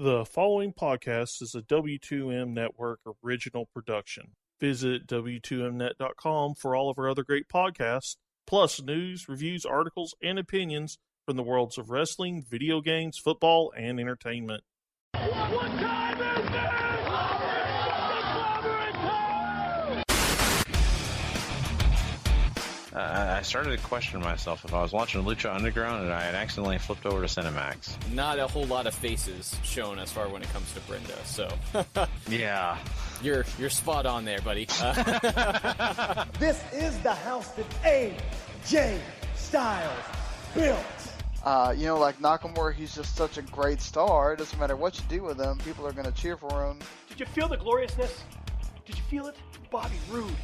The following podcast is a W2M Network original production. Visit W2Mnet.com for all of our other great podcasts, plus news, reviews, articles, and opinions from the worlds of wrestling, video games, football, and entertainment. What time is it? I started to question myself if I was watching Lucha Underground and I had accidentally flipped over to Cinemax. Not a whole lot of faces shown as far when it comes to Brenda, so yeah, you're spot on there, buddy. This is the house that AJ Styles built. Like Nakamura, he's just such a great star. It doesn't matter what you do with him, people are going to cheer for him. Did you feel the gloriousness? Did you feel it? Bobby Roode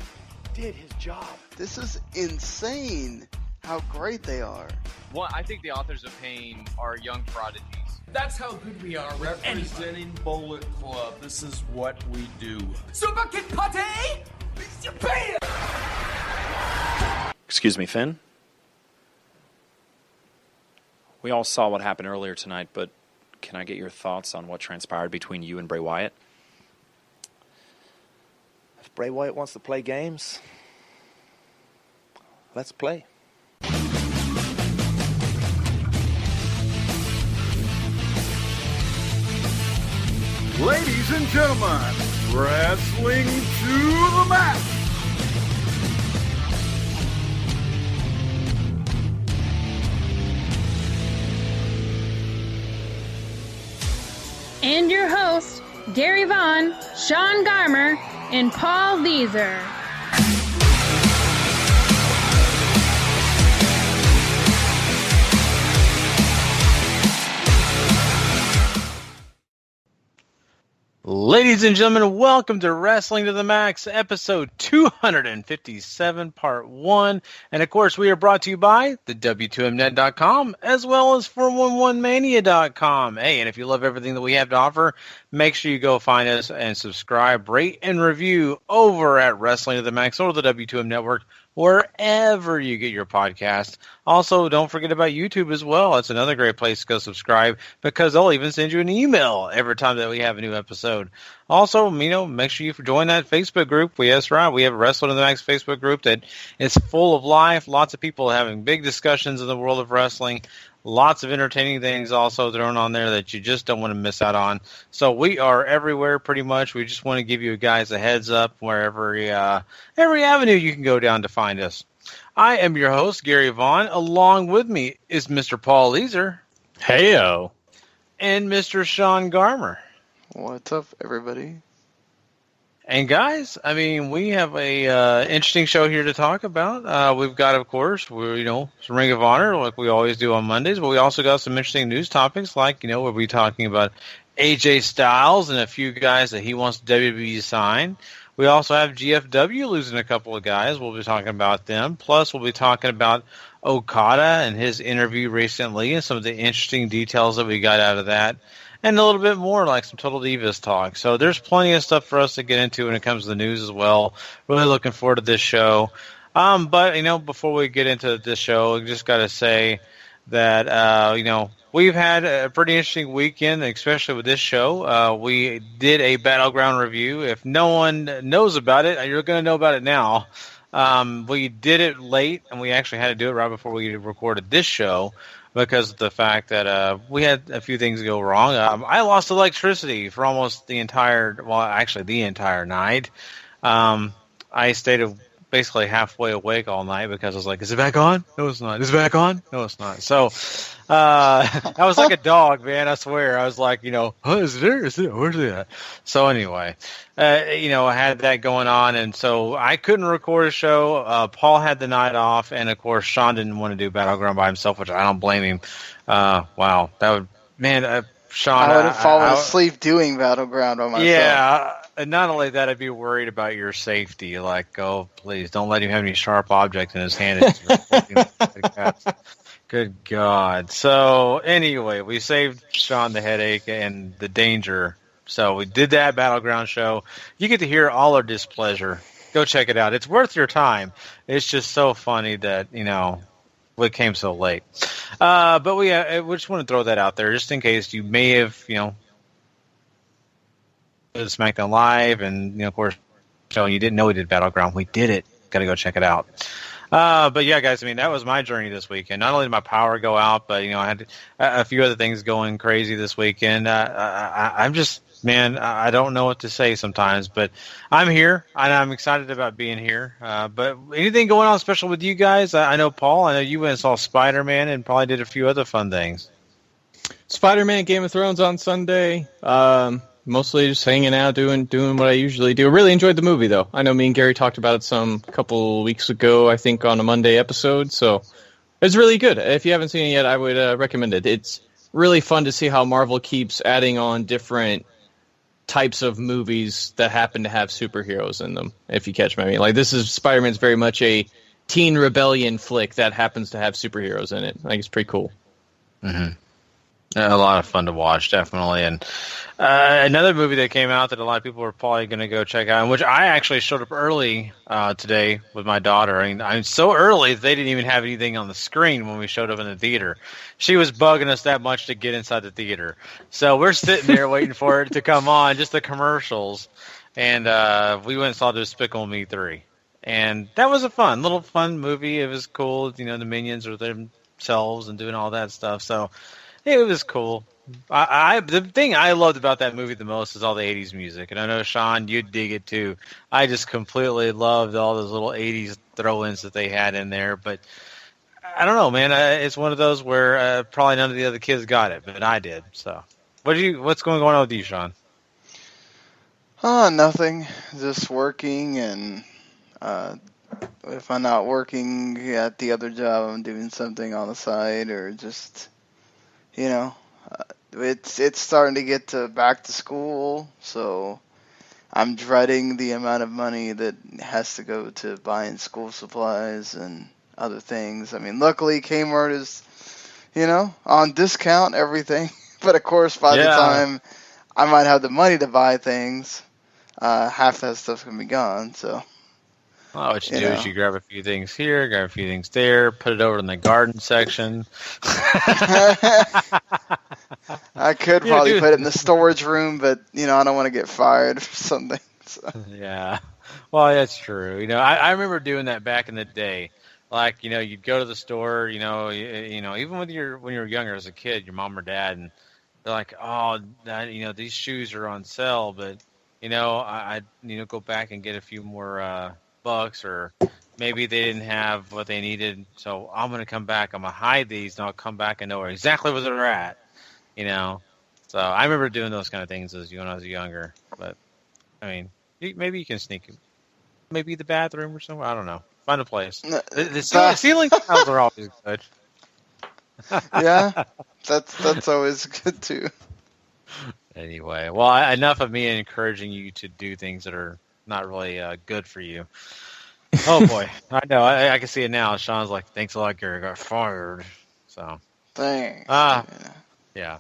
did his job. This is insane how great they are. Well, I think the authors of pain are young prodigies. That's how good we are representing Bullet Club. This is what we do. Super Kid Pate! Japan! Excuse me, Finn? We all saw what happened earlier tonight, but can I get your thoughts on what transpired between you and Bray Wyatt? If Bray Wyatt wants to play games, let's play. Ladies and gentlemen, wrestling to the mat. And your hosts, Gary Vaughan, Sean Garmer, and Paul Leazar. Ladies and gentlemen, welcome to Wrestling to the Max, episode 257, part 1. And of course, we are brought to you by the W2Mnet.com as well as 411mania.com. Hey, and if you love everything that we have to offer, make sure you go find us and subscribe, rate, and review over at Wrestling to the Max or the W2M Network, wherever you get your podcast. Also, don't forget about YouTube as well. It's another great place to go subscribe because they'll even send you an email every time that we have a new episode. Also, make sure you join that Facebook group. Yes, right. We have a Wrestling to the Max Facebook group that is full of life. Lots of people having big discussions in the world of wrestling. Lots of entertaining things also thrown on there that you just don't want to miss out on. So we are everywhere pretty much. We just want to give you guys a heads up wherever every avenue you can go down to find us. I am your host, Gary Vaughan. Along with me is Mr. Paul Leazar. Heyo. And Mr. Sean Garmer. What's up, everybody? And guys, we have a interesting show here to talk about. We've got, of course, some Ring of Honor like we always do on Mondays, but we also got some interesting news topics like, we'll be talking about AJ Styles and a few guys that he wants WWE to sign. We also have GFW losing a couple of guys. We'll be talking about them. Plus, we'll be talking about Okada and his interview recently and some of the interesting details that we got out of that. And a little bit more, like some Total Divas talk. So there's plenty of stuff for us to get into when it comes to the news as well. Really looking forward to this show. But before we get into this show, I just got to say that, we've had a pretty interesting weekend, especially with this show. We did a Battleground review. If no one knows about it, you're going to know about it now. We did it late, and we actually had to do it right before we recorded this show, because of the fact that we had a few things go wrong. I lost electricity for almost the entire night. I stayed basically halfway awake all night because I was like, is it back on? No, it's not. Is it back on? No, it's not. So I was like a dog, man, I swear. I was like, is it there? Is it? Where's it at? So anyway, I had that going on, and so I couldn't record a show. Paul had the night off, and of course, Sean didn't want to do Battleground by himself, which I don't blame him. Wow, that would, Sean, I would have fallen asleep doing Battleground by myself. Yeah, and not only that, I'd be worried about your safety. Like, oh, please, don't let him have any sharp object in his hand. Good God. So, anyway, we saved Sean the headache and the danger. So, we did that Battleground show. You get to hear all our displeasure. Go check it out. It's worth your time. It's just so funny that, it came so late. But we just want to throw that out there just in case you may have, SmackDown Live, and of course, showing you didn't know we did Battleground. We did it. Got to go check it out. But yeah, guys, I mean, that was my journey this weekend. Not only did my power go out, but I had a few other things going crazy this weekend. I'm just, man, I don't know what to say sometimes, but I'm here and I'm excited about being here. But anything going on special with you guys? I know, Paul, I know you went and saw Spider-Man and probably did a few other fun things. Spider-Man, Game of Thrones on Sunday. Mostly just hanging out, doing what I usually do. Really enjoyed the movie, though. I know me and Gary talked about it some couple weeks ago, I think, on a Monday episode. So it's really good. If you haven't seen it yet, I would recommend it. It's really fun to see how Marvel keeps adding on different types of movies that happen to have superheroes in them, if you catch my meaning. Like, this is Spider-Man's very much a teen rebellion flick that happens to have superheroes in it. I think it's pretty cool. Mm-hmm. A lot of fun to watch, definitely. And another movie that came out that a lot of people are probably going to go check out, and which I actually showed up early today with my daughter. I mean, I'm so early that they didn't even have anything on the screen when we showed up in the theater. She was bugging us that much to get inside the theater. So we're sitting there waiting for it to come on, just the commercials. And we went and saw Despicable Me 3. And that was a little fun movie. It was cool. The Minions are themselves and doing all that stuff. So it was cool. The thing I loved about that movie the most is all the 80s music. And I know, Sean, you'd dig it too. I just completely loved all those little 80s throw-ins that they had in there. But I don't know, man. It's one of those where probably none of the other kids got it, but I did. So what's going on with you, Sean? Nothing. Just working, and if I'm not working at the other job, I'm doing something on the side, or just... it's starting to get to back to school, so I'm dreading the amount of money that has to go to buying school supplies and other things. I mean, luckily Kmart is, on discount, everything. But of course, by the time I might have the money to buy things, half that stuff can be gone, so... Well, what you do is you grab a few things here, grab a few things there, put it over in the garden section. I could probably put it in the storage room, but, I don't want to get fired or something. So. Yeah. Well, that's true. I remember doing that back in the day. Like, you'd go to the store, even when you were younger as a kid, your mom or dad, and they're like, oh, these shoes are on sale, but, I'd go back and get a few more bucks, or maybe they didn't have what they needed, so I'm going to come back, I'm going to hide these, and I'll come back and know exactly where they're at, So I remember doing those kind of things when I was younger, but, I mean, maybe you can sneak it. Maybe the bathroom or somewhere, I don't know. Find a place. The ceiling tiles are always good. Yeah, that's always good, too. Anyway, well, enough of me encouraging you to do things that are not really good for you. Oh boy, I know. I can see it now. Sean's like, "Thanks a lot, Gary. Got fired." So, thanks. Yeah.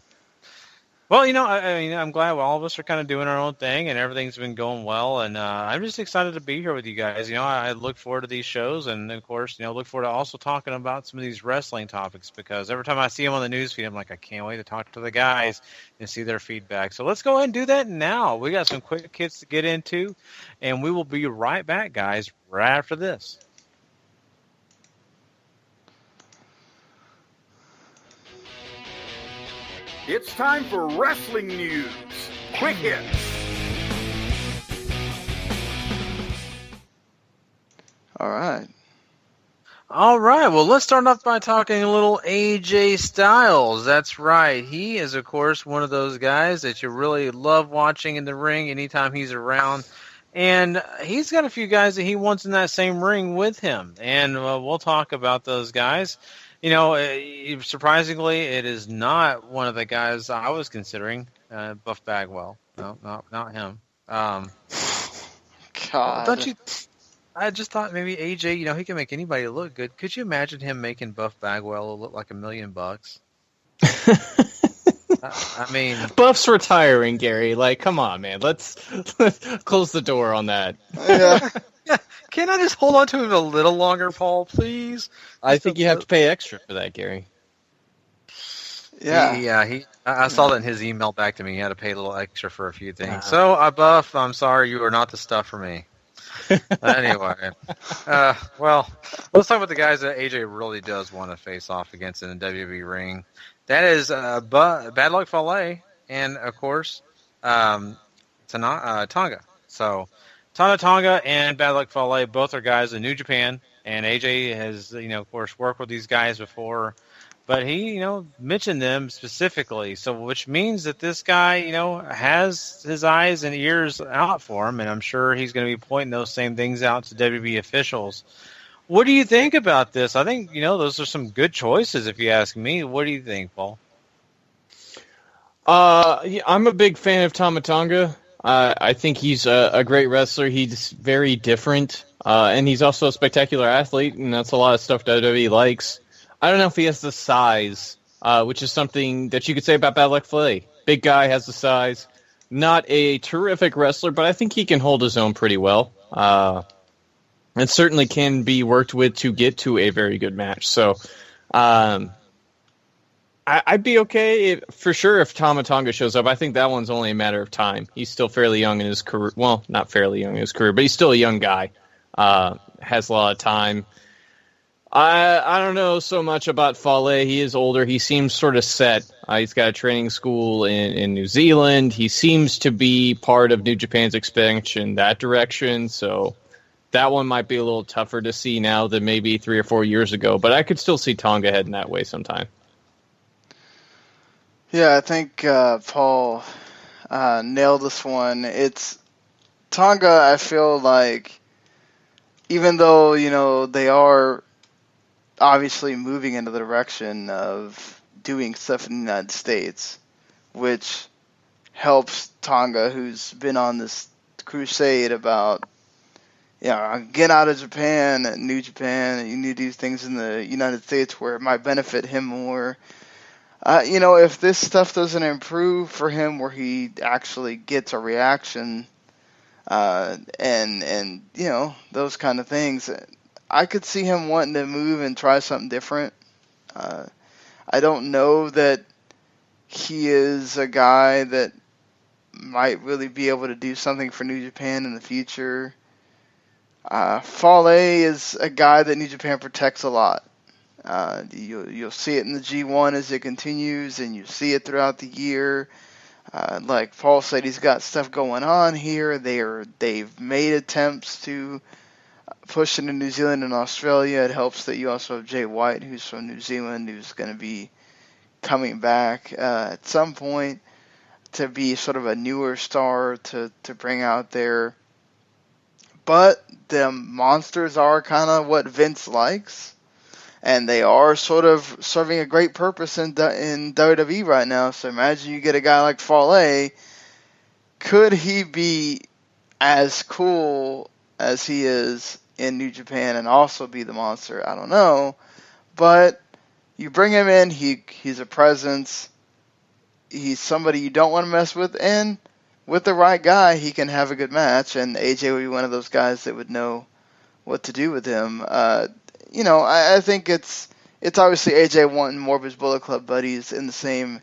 Well, I'm glad all of us are kind of doing our own thing, and everything's been going well. And I'm just excited to be here with you guys. I look forward to these shows, and of course, look forward to also talking about some of these wrestling topics, because every time I see them on the news feed, I'm like, I can't wait to talk to the guys and see their feedback. So let's go ahead and do that now. We got some quick hits to get into, and we will be right back, guys, right after this. It's time for wrestling news. Quick hits. All right. Well, let's start off by talking a little AJ Styles. That's right. He is, of course, one of those guys that you really love watching in the ring anytime he's around. And he's got a few guys that he wants in that same ring with him. And we'll talk about those guys. Surprisingly, it is not one of the guys I was considering, Buff Bagwell. No, not him. God. Don't you? I just thought maybe AJ, he can make anybody look good. Could you imagine him making Buff Bagwell look like $1 million? I mean, Buff's retiring, Gary. Like, come on, man. Let's close the door on that. Yeah. Can I just hold on to him a little longer, Paul, please? I think you have to pay extra for that, Gary. Yeah. I saw that in his email back to me. He had to pay a little extra for a few things. So, Buff, I'm sorry, you are not the stuff for me. Anyway, well, let's talk about the guys that AJ really does want to face off against in the WWE ring. That is Bad Luck Fale and, of course, Tonga. So, Tonga and Bad Luck Fale both are guys in New Japan, and AJ has, of course, worked with these guys before. But he, mentioned them specifically, so which means that this guy, has his eyes and ears out for him, and I'm sure he's going to be pointing those same things out to WWE officials. What do you think about this? I think, those are some good choices, if you ask me. What do you think, Paul? I'm a big fan of Tama Tonga. I think he's a great wrestler. He's very different, and he's also a spectacular athlete, and that's a lot of stuff WWE likes. I don't know if he has the size, which is something that you could say about Bad Luck Fale. Big guy, has the size. Not a terrific wrestler, but I think he can hold his own pretty well. And certainly can be worked with to get to a very good match. So I'd be okay for sure if Tama Tonga shows up. I think that one's only a matter of time. He's still fairly young in his career. Well, not fairly young in his career, but he's still a young guy. Has a lot of time. I don't know so much about Fale. He is older. He seems sort of set. He's got a training school in New Zealand. He seems to be part of New Japan's expansion that direction. So that one might be a little tougher to see now than maybe 3 or 4 years ago. But I could still see Tonga heading that way sometime. Yeah, I think Paul nailed this one. It's Tonga, I feel like, even though, they are obviously moving into the direction of doing stuff in the United States, which helps Tonga, who's been on this crusade about, get out of Japan, New Japan, you need to do things in the United States where it might benefit him more. If this stuff doesn't improve for him where he actually gets a reaction, and those kind of things, I could see him wanting to move and try something different. I don't know that he is a guy that might really be able to do something for New Japan in the future. Fale is a guy that New Japan protects a lot. You'll see it in the G1 as it continues, and you see it throughout the year. Like Paul said, he's got stuff going on here. They've made attempts to push into New Zealand and Australia. It helps that you also have Jay White, who's from New Zealand, who's going to be coming back at some point to be sort of a newer star to bring out there. But the monsters are kind of what Vince likes, and they are sort of serving a great purpose in WWE right now. So imagine you get a guy like Fale. Could he be as cool as he is in New Japan and also be the monster? I don't know. But you bring him in, he's a presence. He's somebody you don't want to mess with, and with the right guy, he can have a good match, and AJ would be one of those guys that would know what to do with him. I think it's obviously AJ wanting more of his Bullet Club buddies in the same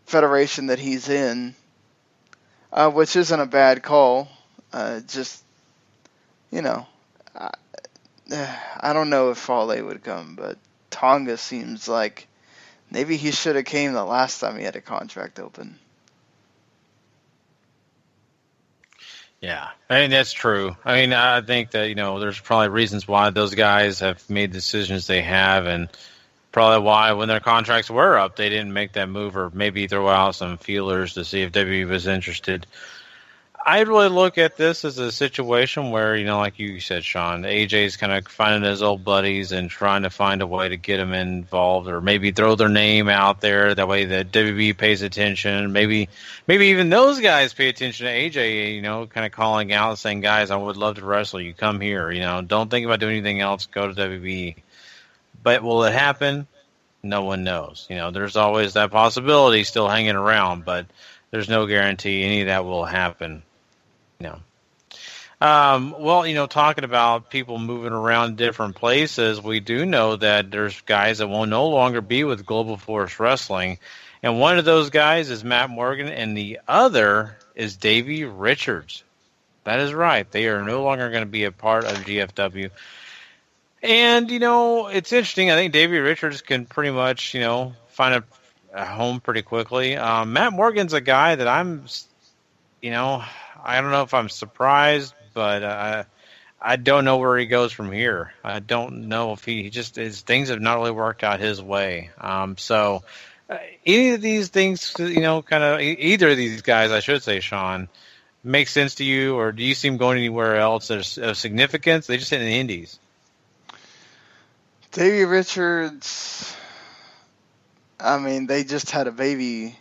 federation that he's in, which isn't a bad call. I don't know if Fale would come, but Tonga seems like maybe he should have came the last time he had a contract open. Yeah, I mean, that's true. I mean, I think that, there's probably reasons why those guys have made decisions they have, and probably why when their contracts were up, they didn't make that move or maybe throw out some feelers to see if WWE was interested. I really look at this as a situation where, like you said, Sean, AJ's kind of finding his old buddies and trying to find a way to get them involved, or maybe throw their name out there. That way the WWE pays attention. Maybe even those guys pay attention to AJ, kind of calling out, saying, guys, I would love to wrestle you. Come here. Don't think about doing anything else. Go to WWE. But will it happen? No one knows. There's always that possibility still hanging around, but there's no guarantee any of that will happen. Well, talking about people moving around different places, we do know that there's guys that will no longer be with Global Force Wrestling. And one of those guys is Matt Morgan, and the other is Davey Richards. That is right. They are no longer going to be a part of GFW. And, it's interesting. I think Davey Richards can pretty much, find a home pretty quickly. Matt Morgan's a guy that I don't know if I'm surprised, but I don't know where he goes from here. I don't know if his things have not really worked out his way. So any of these things, either of these guys, I should say, Sean, make sense to you, or do you see him going anywhere else of significance? They just hit in the Indies. Davey Richards, they just had a baby,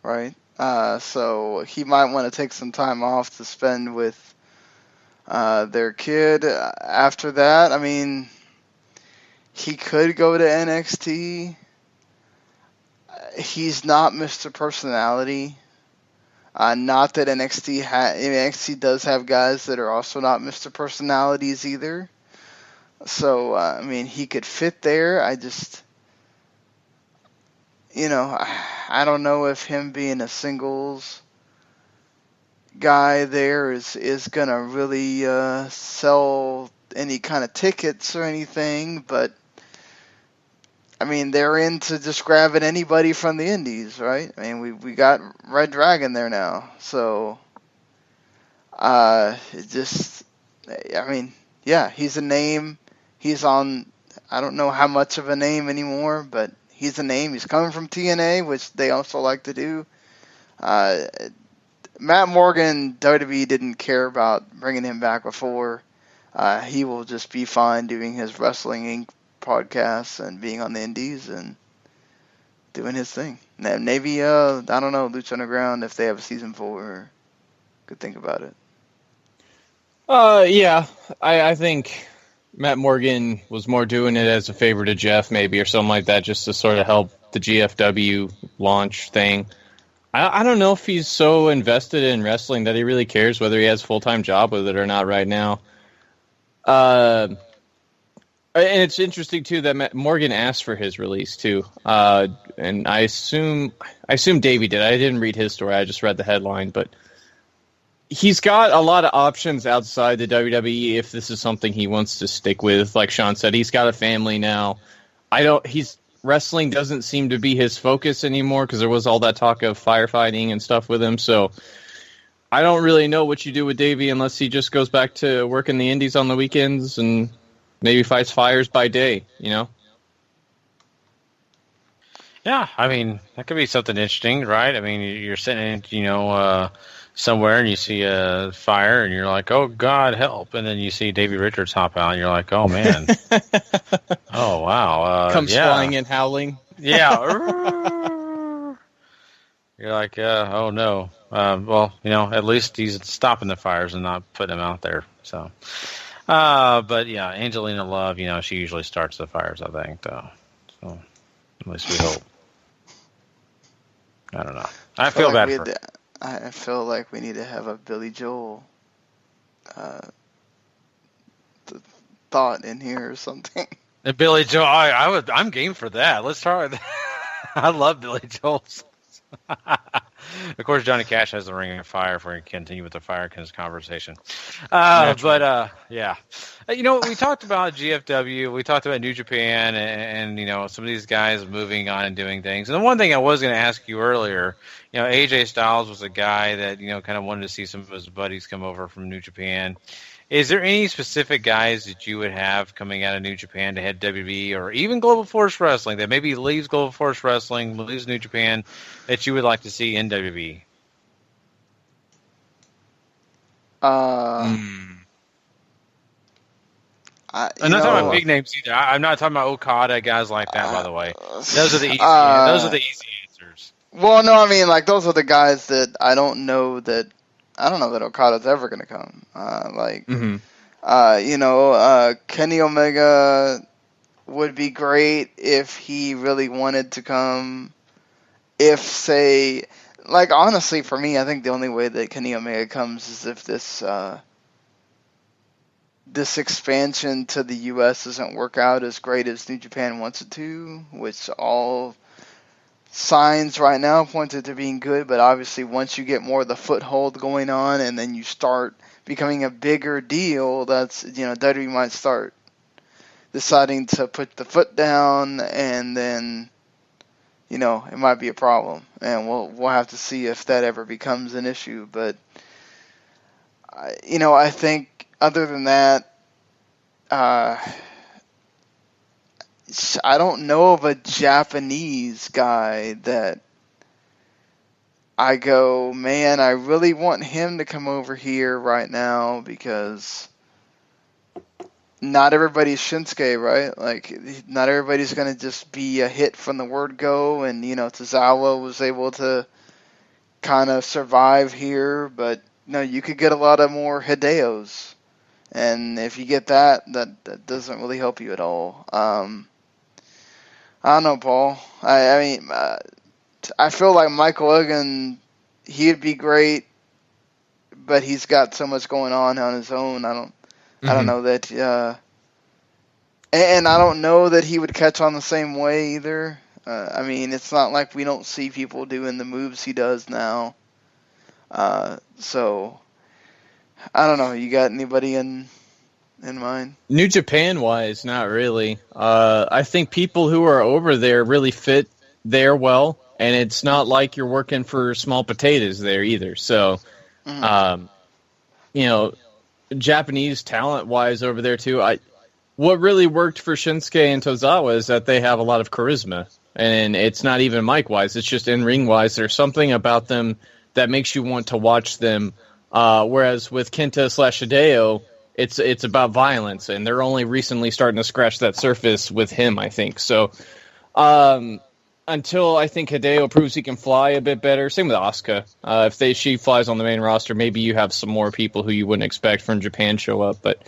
right? So he might want to take some time off to spend with their kid. After that, he could go to NXT. He's not Mr. Personality. Not that NXT does have guys that are also not Mr. Personalities either. So, he could fit there. I just, I don't know if him being a singles guy there is going to really sell any kind of tickets or anything, but they're into just grabbing anybody from the Indies, right? We got Red Dragon there now, so he's a name. He's on, I don't know how much of a name anymore, but he's a name. He's coming from TNA, which they also like to do. Matt Morgan, WWE didn't care about bringing him back before. He will just be fine doing his Wrestling Inc. podcasts and being on the Indies and doing his thing. Maybe, I don't know, Lucha Underground, if they have a season 4, could think about it. Yeah, I think Matt Morgan was more doing it as a favor to Jeff, maybe, or something like that, just to sort of help the GFW launch thing. I don't know if he's so invested in wrestling that he really cares whether he has a full-time job with it or not right now. And it's interesting, too, that Matt Morgan asked for his release, too. And I assume Davey did. I didn't read his story. I just read the headline, but he's got a lot of options outside the WWE if this is something he wants to stick with. Like Sean said, he's got a family now. Wrestling doesn't seem to be his focus anymore because there was all that talk of firefighting and stuff with him. So I don't really know what you do with Davey unless he just goes back to working the Indies on the weekends and maybe fights fires by day, Yeah, that could be something interesting, right? You're sitting in, somewhere and you see a fire and you're like, oh, God, help. And then you see Davey Richards hop out and you're like, oh, man. Oh, wow. Comes flying in howling. Yeah. You're like, oh, no. At least he's stopping the fires and not putting them out there. So, but yeah, Angelina Love, she usually starts the fires, I think, though. So, at least we hope. I don't know. I feel bad for her. I feel like we need to have a Billy Joel thought in here or something. And Billy Joel, I'm game for that. Let's start with that. I love Billy Joel. Of course, Johnny Cash has the Ring of Fire if we continue with the Firekins conversation. But yeah. We talked about GFW. We talked about New Japan and some of these guys moving on and doing things. And the one thing I was going to ask you earlier, AJ Styles was a guy that, kind of wanted to see some of his buddies come over from New Japan. Is there any specific guys that you would have coming out of New Japan to head WWE or even Global Force Wrestling that maybe leaves Global Force Wrestling, leaves New Japan, that you would like to see in WWE? I'm not talking about big names either. I'm not talking about Okada, guys like that, by the way. Those are the easy answers. Well, no, those are the guys that I don't know that Okada's ever going to come. Kenny Omega would be great if he really wanted to come. Honestly, for me, I think the only way that Kenny Omega comes is if this this expansion to the U.S. doesn't work out as great as New Japan wants it to, which all signs right now point to being good, but obviously once you get more of the foothold going on and then you start becoming a bigger deal, that's, WWE might start deciding to put the foot down, and then, it might be a problem. And we'll have to see if that ever becomes an issue. But, I think other than that, I don't know of a Japanese guy that I go, man, I really want him to come over here right now, because not everybody's Shinsuke, right? Like, not everybody's going to just be a hit from the word go, and, Tozawa was able to kind of survive here, but, you could get a lot of more Hideos, and if you get that doesn't really help you at all. I don't know, Paul. I mean, I feel like Michael Elgin, he'd be great, but he's got so much going on his own. I don't know that, and I don't know that he would catch on the same way either. I mean, it's not like we don't see people doing the moves he does now. So, I don't know. You got anybody in mind? New Japan wise, not really. I think people who are over there really fit there well, and it's not like you're working for small potatoes there either. So, Japanese talent wise over there too. What really worked for Shinsuke and Tozawa is that they have a lot of charisma, and it's not even mic wise. It's just in ring wise. There's something about them that makes you want to watch them. Whereas with Kenta/Hideo, it's about violence, and they're only recently starting to scratch that surface with him, I think. So, until I think Hideo proves he can fly a bit better, same with Asuka. If she flies on the main roster, maybe you have some more people who you wouldn't expect from Japan show up. But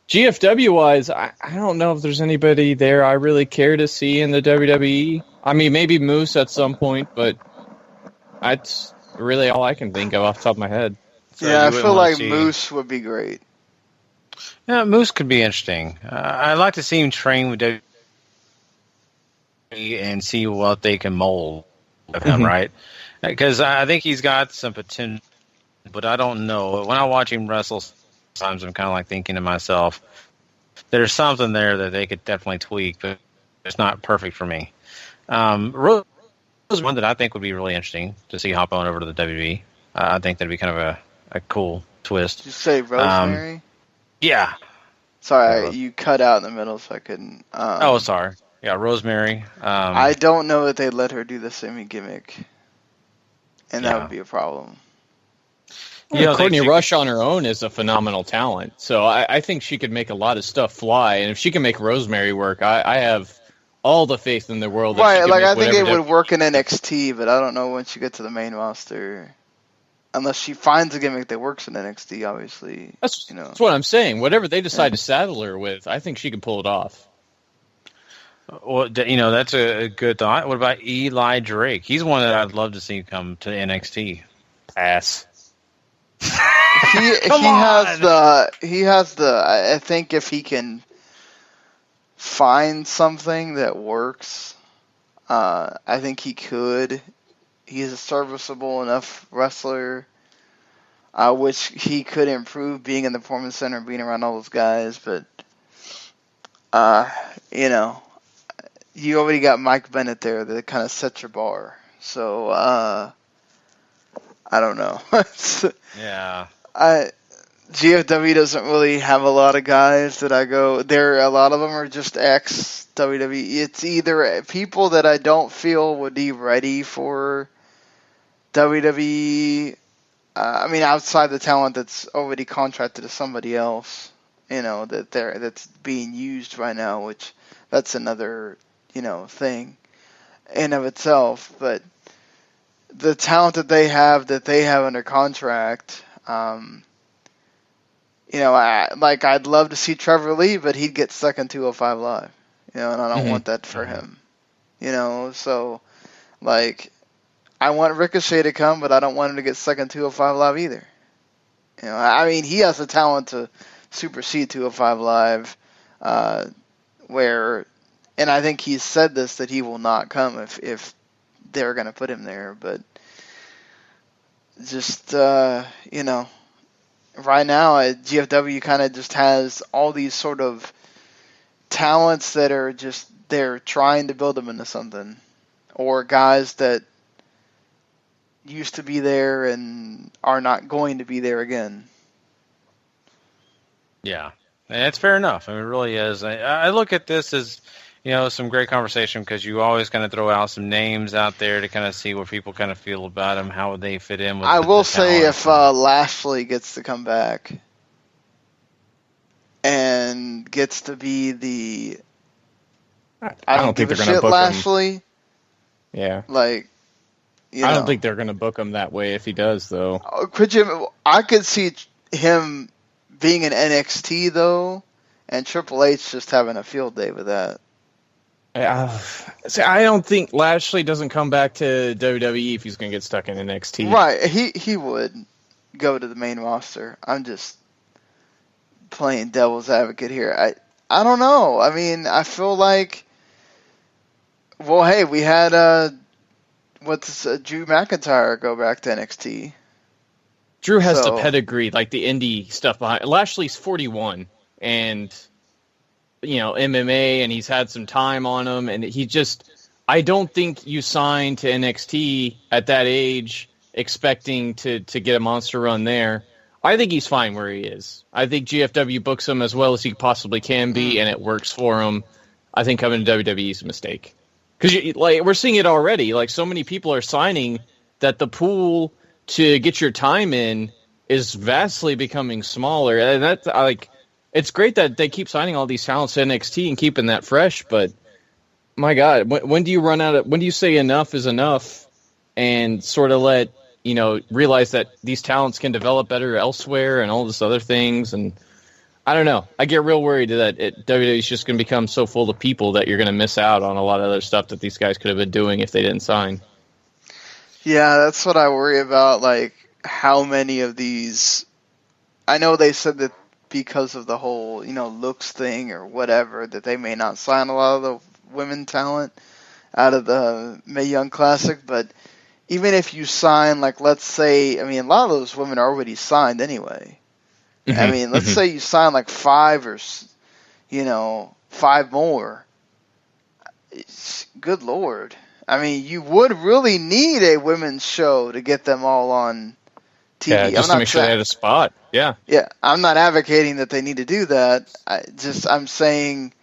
GFW-wise, I don't know if there's anybody there I really care to see in the WWE. I mean, maybe Moose at some point, but that's really all I can think of off the top of my head. So yeah, I feel like Moose would be great. Yeah, Moose could be interesting. I'd like to see him train with WWE and see what they can mold of him, right? Because I think he's got some potential, but I don't know. When I watch him wrestle, sometimes I'm kind of like thinking to myself, there's something there that they could definitely tweak, but it's not perfect for me. Rose is one that I think would be really interesting to see hop on over to the WWE. I think that'd be kind of a cool twist. Did you say Rosemary? Yeah. Sorry, you cut out in the middle, so I couldn't. Sorry. Yeah, Rosemary. I don't know that they'd let her do the semi gimmick, and that would be a problem. Courtney Rush on her own is a phenomenal talent, so I think she could make a lot of stuff fly, and if she can make Rosemary work, I have all the faith in the world. That Right, like I think it would work in NXT, but I don't know once you get to the main roster. Unless she finds a gimmick that works in NXT, obviously. That's what I'm saying. Whatever they decide to saddle her with, I think she can pull it off. Well, that's a good thought. What about Eli Drake? He's one that I'd love to see come to NXT. Pass. He has the. I think if he can find something that works, I think he could. He's a serviceable enough wrestler, which he could improve being in the Performance Center, being around all those guys. But, you already got Mike Bennett there that kind of sets your bar. So, I don't know. Yeah. GFW doesn't really have a lot of guys that I go. A lot of them are just ex-WWE. It's either people that I don't feel would be ready for WWE. Outside the talent that's already contracted to somebody else, that's being used right now, which that's another, thing in of itself. But the talent that they have under contract, I'd love to see Trevor Lee, but he'd get stuck in 205 Live, and I don't want that for him, so, I want Ricochet to come, but I don't want him to get stuck in 205 Live either. He has the talent to supersede 205 Live, where, and I think he's said this, that he will not come if they're going to put him there, but just, you know, right now GFW kind of just has all these sort of talents that are just, they're trying to build them into something, or guys that used to be there and are not going to be there again. Yeah, and it's fair enough. I mean, it really is. I look at this as, you know, some great conversation, because you always kind of throw out some names out there to kind of see what people kind of feel about them, how would they fit in with I will the say, talent. if Lashley gets to come back and gets to be the, I don't think they're going to book Lashley. him. Yeah. Like, you I know. don't think they're going to book him that way if he does, though. I could see him being in NXT, though, and Triple H just having a field day with that. See, I don't think Lashley doesn't come back to WWE if he's going to get stuck in NXT. Right, he would go to the main roster. I'm just playing devil's advocate here. I don't know. I mean, I feel like, well, hey, we had Drew McIntyre go back to NXT. Drew has the pedigree, like the indie stuff behind. Lashley's 41, and you know, MMA, and he's had some time on him, and he just, I don't think you sign to NXT at that age expecting to get a monster run there. I think he's fine where he is. I think GFW books him as well as he possibly can be, and it works for him. I think coming to WWE is a mistake. Because like, we're seeing it already. Like, so many people are signing that the pool to get your time in is vastly becoming smaller. And that's like, it's great that they keep signing all these talents to NXT and keeping that fresh, but my God, when do you run out of, when do you say enough is enough and sort of let, you know, realize that these talents can develop better elsewhere and all this other things? And I don't know. I get real worried that WWE is just going to become so full of people that you're going to miss out on a lot of other stuff that these guys could have been doing if they didn't sign. Yeah, that's what I worry about, like, how many of these, I know they said that because of the whole, you know, looks thing or whatever, that they may not sign a lot of the women talent out of the Mae Young Classic, but even if you sign, like, let's say, I mean, a lot of those women are already signed anyway. Mm-hmm. I mean, let's say you sign like 5 or, you know, 5 more. Good Lord. I mean, you would really need a women's show to get them all on TV. Yeah, just to make sure they had a spot. Yeah. Yeah, I'm not advocating that they need to do that. I'm saying,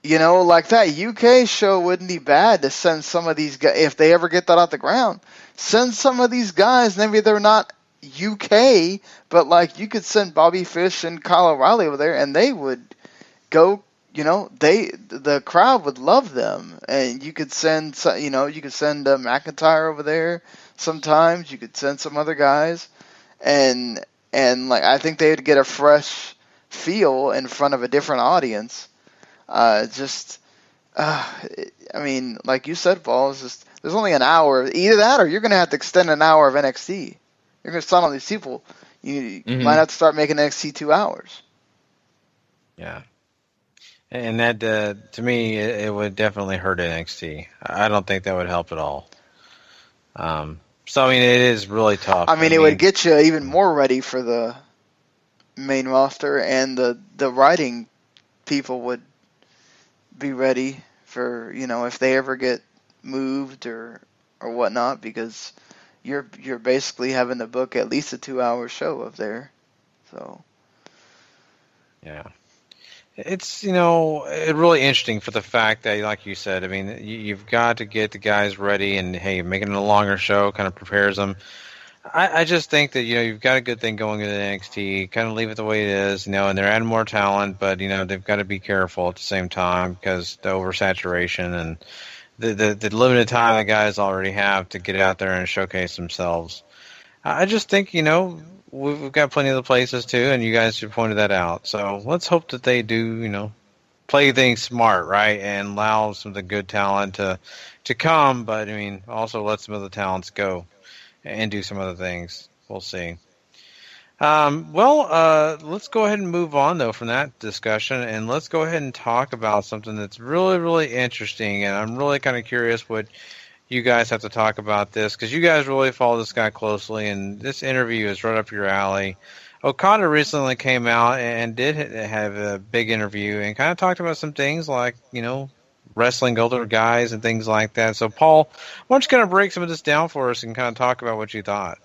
you know, like that UK show wouldn't be bad to send some of these guys, if they ever get that off the ground, send some of these guys, maybe they're not UK, but like you could send Bobby Fish and Kyle O'Reilly over there and they would go, you know, the crowd would love them. And you could send, you know, you could send McIntyre over there sometimes. You could send some other guys. And like, I think they would get a fresh feel in front of a different audience. I mean, like you said, Paul, it's just, there's only an hour. Either that or you're going to have to extend an hour of NXT. You're going to sign all these people. You might have to start making NXT 2 hours. Yeah. And that, to me, it would definitely hurt NXT. I don't think that would help at all. So, I mean, it is really tough. I mean, it would get you even more ready for the main roster, and the writing people would be ready for, you know, if they ever get moved or whatnot, because you're basically having to book at least a 2-hour show up there. So. Yeah. It's, you know, it's really interesting for the fact that, like you said, I mean, you've got to get the guys ready, and, hey, making it a longer show kind of prepares them. I just think that, you know, you've got a good thing going into NXT, kind of leave it the way it is, you know, and they're adding more talent, but, you know, they've got to be careful at the same time because the oversaturation and the limited time the guys already have to get out there and showcase themselves. I just think, you know, we've got plenty of the places too, and you guys have pointed that out. So let's hope that they do, you know, play things smart, right, and allow some of the good talent to come. But I mean, also let some of the talents go and do some other things. We'll see. Let's go ahead and move on, though, from that discussion, and let's go ahead and talk about something that's really, really interesting, and I'm really kind of curious what you guys have to talk about this, because you guys really follow this guy closely, and this interview is right up your alley. Okada recently came out and did have a big interview and kind of talked about some things like, wrestling older guys and things like that. So, Paul, why don't you kind of break some of this down for us and kind of talk about what you thought?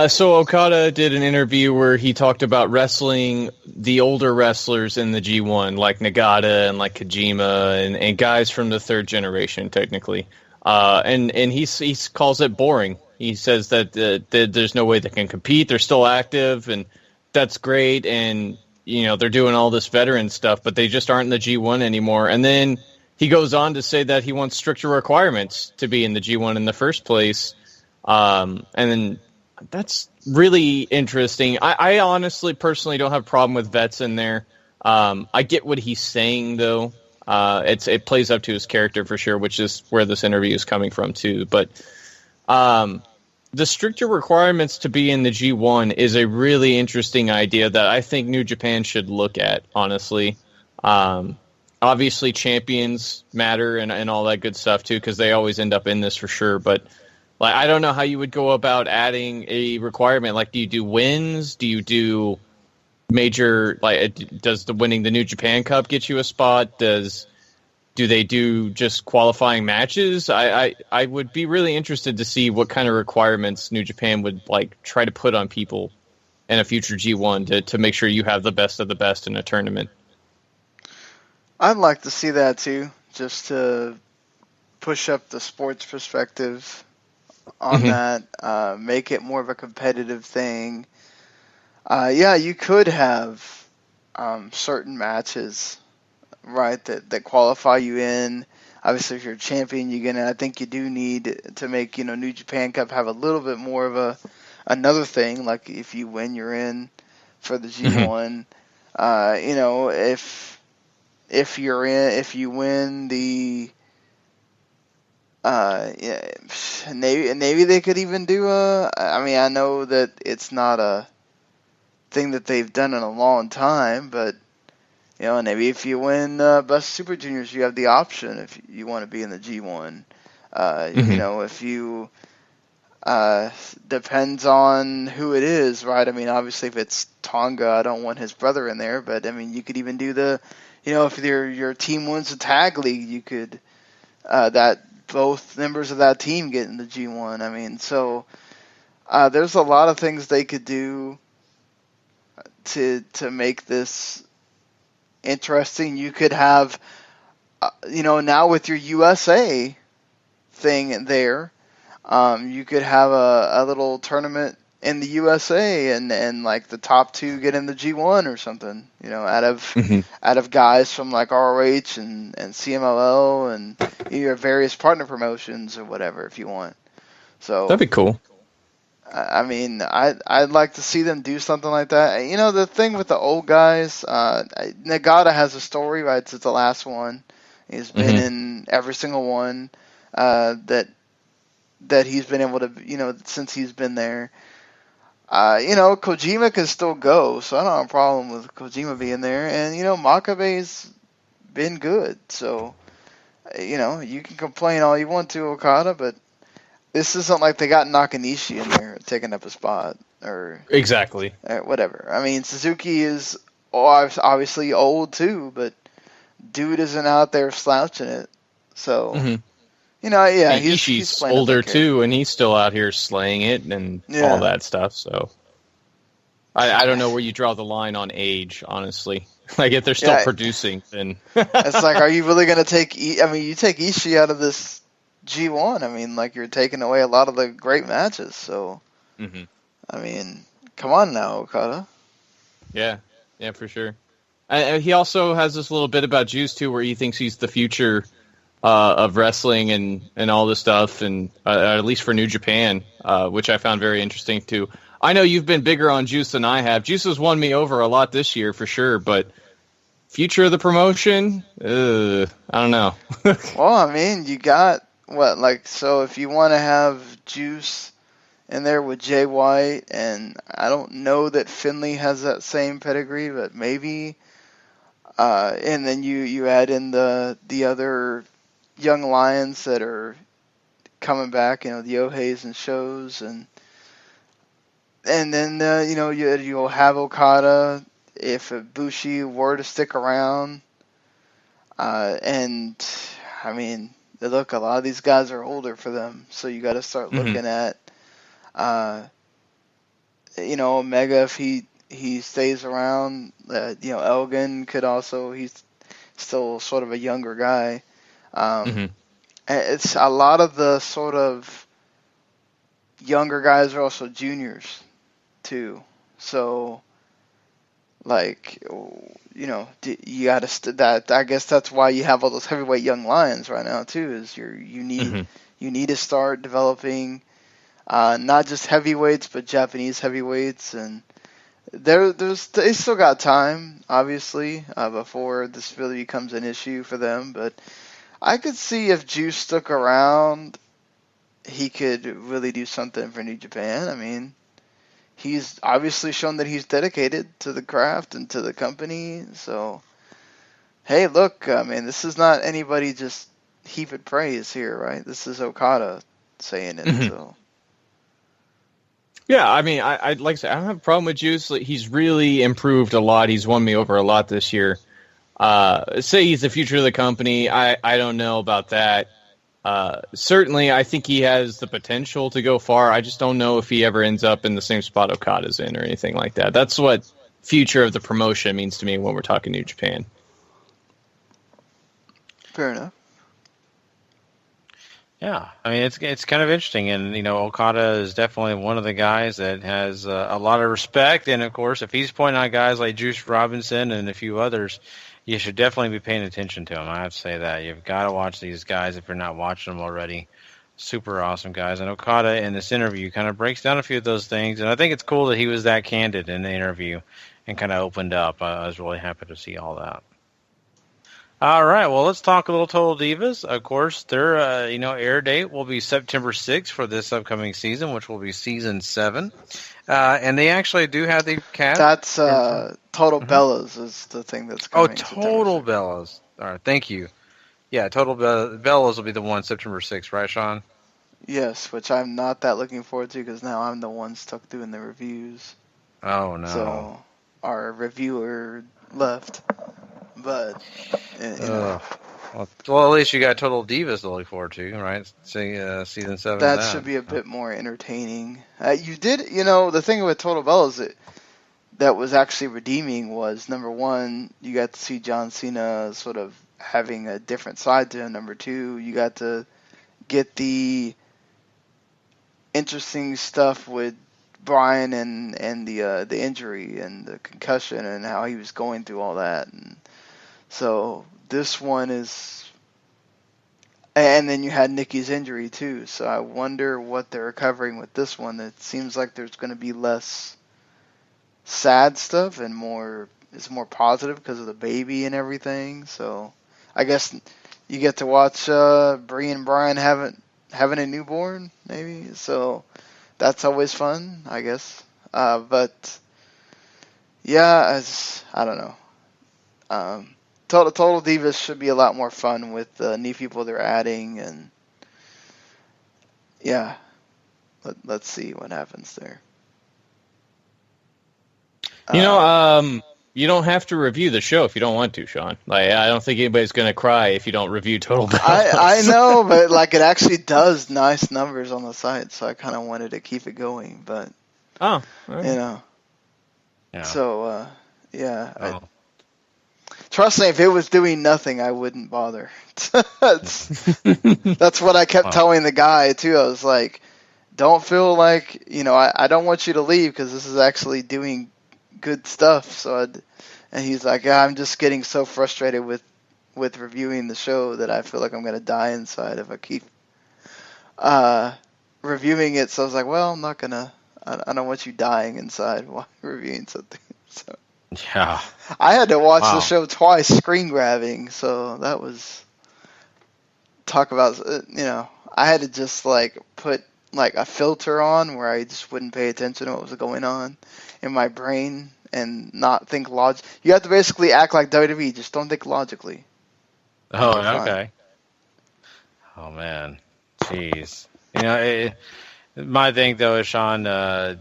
So Okada did an interview where he talked about wrestling the older wrestlers in the G1, like Nagata and like Kojima and guys from the third generation, technically. And he calls it boring. He says that there's no way they can compete. They're still active, and that's great. And, they're doing all this veteran stuff, but they just aren't in the G1 anymore. And then he goes on to say that he wants stricter requirements to be in the G1 in the first place. And then that's really interesting. I honestly, personally don't have a problem with vets in there. I get what he's saying, though. It plays up to his character for sure, which is where this interview is coming from, too. But the stricter requirements to be in the G1 is a really interesting idea that I think New Japan should look at, honestly. Obviously, champions matter and all that good stuff, too, because they always end up in this for sure. But I don't know how you would go about adding a requirement. Like, do you do wins? Do you do major, does the winning the New Japan Cup get you a spot? Do they do just qualifying matches? I would be really interested to see what kind of requirements New Japan would try to put on people in a future G1 to make sure you have the best of the best in a tournament. I'd like to see that too, just to push up the sports perspective on that, make it more of a competitive thing. You could have certain matches, right, that qualify you in. Obviously, if you're a champion, I think you do need to make, New Japan Cup have a little bit more of another thing. Like if you win, you're in for the G1. If you win the maybe they could even do I know that it's not a thing that they've done in a long time, but maybe if you win Best Super Juniors, you have the option if you want to be in the G1. If you depends on who it is, right? Obviously if it's Tonga, I don't want his brother in there, but you could even do the if your team wins the tag league, you could that both members of that team get in the G1. So there's a lot of things they could do to make this interesting. You could have, now with your USA thing there, you could have a little tournament in the USA and the top two get in the G1 or something, out of guys from ROH and CMLL and your various partner promotions or whatever if you want. So that'd be cool. I'd like to see them do something like that. The thing with the old guys, Nagata has a story, right? It's the last one. He's been in every single one that he's been able to, since he's been there. Kojima can still go, so I don't have a problem with Kojima being there. And, Makabe's been good. So, you can complain all you want to, Okada, but this isn't like they got Nakanishi in there taking up a spot. Exactly. Whatever. Suzuki is obviously old too, but dude isn't out there slouching it. So, and he's older too, and he's still out here slaying it and all that stuff. So, I don't know where you draw the line on age, honestly. If they're still producing, then it's are you really going to take? You take Ishii out of this G1. You're taking away a lot of the great matches. So, come on now, Okada. Yeah, for sure. He also has this little bit about Juice too, where he thinks he's the future of wrestling and all this stuff, and at least for New Japan, which I found very interesting too. I know you've been bigger on Juice than I have. Juice has won me over a lot this year for sure, but future of the promotion, I don't know. Well, you got what? So if you want to have Juice in there with Jay White, and I don't know that Finley has that same pedigree, but maybe. And then you add in the other young lions that are coming back, the Oheis and Shows, and then you'll have Okada if Bushi were to stick around, and I mean, look, a lot of these guys are older for them, so you got to start looking at, Omega if he stays around. Elgin could also, he's still sort of a younger guy. It's a lot of the sort of younger guys are also juniors too. So, you got to I guess that's why you have all those heavyweight young lions right now too. Is you need to start developing not just heavyweights but Japanese heavyweights, and they still got time, obviously, before this really becomes an issue for them. But I could see if Juice stuck around, he could really do something for New Japan. I mean, he's obviously shown that he's dedicated to the craft and to the company. So, hey, look, I mean, this is not anybody just heaping praise here, right? This is Okada saying it. So. Yeah, I mean, I like I said, I don't have a problem with Juice. He's really improved a lot. He's won me over a lot this year. Say he's the future of the company. I don't know about that. Certainly, I think he has the potential to go far. I just don't know if he ever ends up in the same spot Okada's in or anything like that. That's what future of the promotion means to me when we're talking New Japan. Fair enough. Yeah, I mean, it's kind of interesting, and Okada is definitely one of the guys that has a lot of respect, and of course, if he's pointing out guys like Juice Robinson and a few others, you should definitely be paying attention to him. I have to say that you've got to watch these guys if you're not watching them already. Super awesome guys, and Okada in this interview kind of breaks down a few of those things, and I think it's cool that he was that candid in the interview and kind of opened up. I was really happy to see all that. All right, well, let's talk a little Total Divas. Of course, their air date will be September 6th for this upcoming season, which will be season 7. And they actually do have the cast. That's Total Bellas is the thing that's coming. Oh, Total Bellas. All right, thank you. Yeah, Total Bellas will be the one September 6th, right, Sean? Yes, which I'm not that looking forward to because now I'm the one stuck doing the reviews. Oh, no. So our reviewer left. But, well, at least you got Total Divas to look forward to, right? Season 7 that should be a bit more entertaining. You did, the thing with Total Bellas that was actually redeeming was, number one, you got to see John Cena sort of having a different side to him. Number two, you got to get the interesting stuff with Brian and the injury and the concussion and how he was going through all that. And so this one is, and then you had Nikki's injury too. So I wonder what they're covering with this one. It seems like there's going to be less sad stuff and it's more positive because of the baby and everything. So I guess you get to watch Brie and Brian having a newborn, maybe. So that's always fun, I guess. But yeah, I don't know. Total Divas should be a lot more fun with the new people they're adding, and yeah, let's see what happens there. You don't have to review the show if you don't want to, Sean. I don't think anybody's going to cry if you don't review Total Divas. I know, but it actually does nice numbers on the site, so I kind of wanted to keep it going. But all right. Yeah. So yeah. Trust me, if it was doing nothing, I wouldn't bother. That's what I kept telling the guy, too. I was like, don't feel like, I don't want you to leave because this is actually doing good stuff. And he's like, yeah, I'm just getting so frustrated with reviewing the show that I feel like I'm going to die inside if I keep reviewing it. So I was like, well, I'm not going to, I don't want you dying inside while reviewing something. So. Yeah. I had to watch the show twice, screen grabbing, so that was talk about, I had to just put like a filter on where I just wouldn't pay attention to what was going on in my brain and not think You have to basically act like WWE. Just don't think logically. Oh, okay. Oh man, jeez. My thing though is, Sean,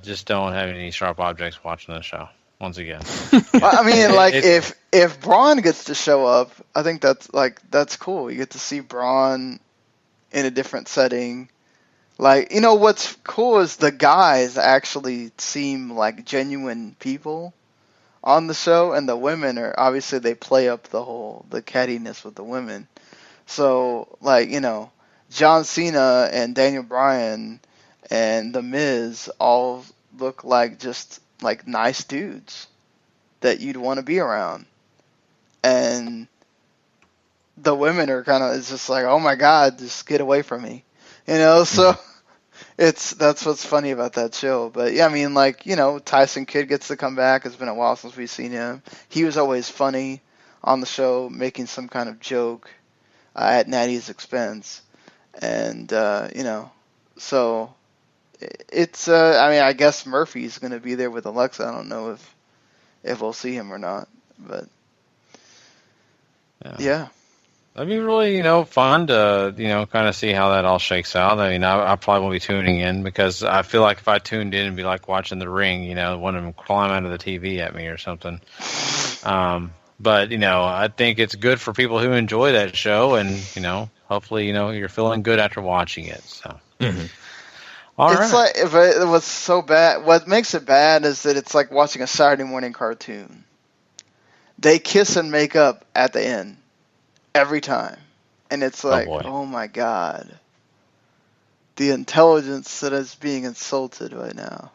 just don't have any sharp objects watching the show. Once again, well, I mean, like if Braun gets to show up, I think that's cool. You get to see Braun in a different setting. Like, what's cool is the guys actually seem like genuine people on the show, and the women are obviously they play up the cattiness with the women. So like John Cena and Daniel Bryan and The Miz all look like just like nice dudes that you'd want to be around, and the women are it's just like, oh my god, just get away from me, So that's what's funny about that show. But yeah, I mean, like Tyson Kidd gets to come back. It's been a while since we've seen him. He was always funny on the show, making some kind of joke at Natty's expense, and so. It's I mean, I guess Murphy's going to be there with Alexa. I don't know if we'll see him or not, but yeah. That'd be really, fun to, kind of see how that all shakes out. I mean, I probably won't be tuning in because I feel like if I tuned in, it'd be like watching The Ring, one of them climb out of the TV at me or something. But, I think it's good for people who enjoy that show, and, hopefully, you're feeling good after watching it. So. Mm-hmm. Like, but what's so bad, what makes it bad is that it's like watching a Saturday morning cartoon. They kiss and make up at the end every time, and it's like, oh my god, the intelligence that is being insulted right now.